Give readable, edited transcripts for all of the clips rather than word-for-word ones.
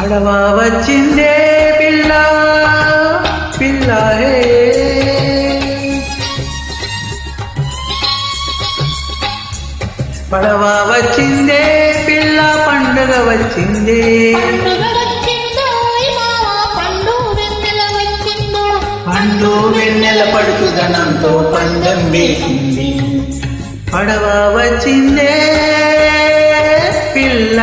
పడవా వచ్చిందే పిల్ల పిల్ల హే పడవా వచ్చిందే పిల్ల పండుగ వచ్చిందే పండు వెన్నెల పడుతుదనంతో పందెం వేసింది పడవా వచ్చిందే పిల్ల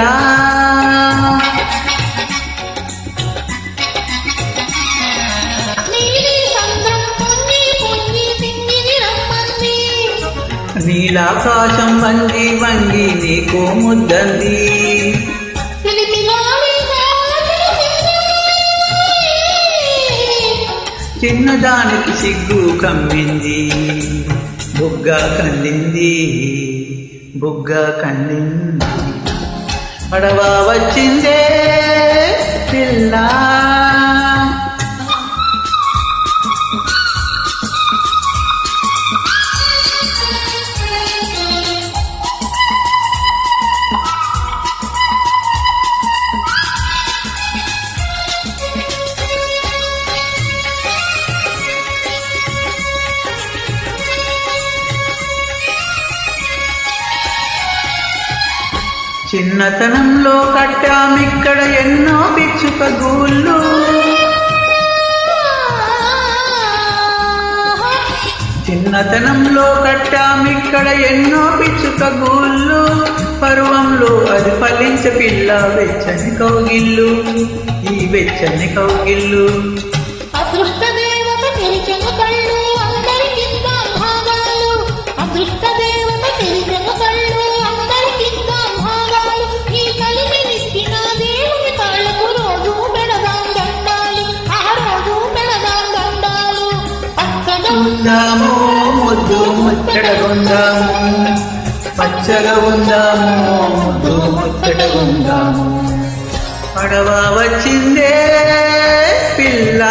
నీలాకాశం వంగి వంగి నీకు ముద్దంది చిన్నదానికి సిగ్గు కమ్మింది బుగ్గ కందింది బుగ్గ కందింది పడవా వచ్చిందే పిల్ల చిన్నతనంలో కట్టామిక్కడ ఎన్నో పిచ్చుక గూళ్ళు చిన్నతనంలో కట్టామిక్కడ ఎన్నో పిచ్చుక గూళ్ళు పరువంలో అది ఫలించ పిల్ల వెచ్చని కౌగిళ్ళు ఈ వెచ్చని కౌగిళ్ళు అదృష్ట దేవత తెరిచెను కళ్ళు అందరికింత భాగాలు అదృష్ట దేవత తెరిచెను కళ్ళు అందరికింత భాగాలు ఈ కలిమినిచ్చిన దేవుని కాళ్ళకు రోజు పెడదాం దండాలు ఆ రోజు పెడదాం దండాలు పచ్చగా ఉందాము ముద్దు ముచ్చటగుందాము పచ్చగా ఉందాము ముద్దు ముచ్చటగుందాము పడవా వచ్చిందే పిల్ల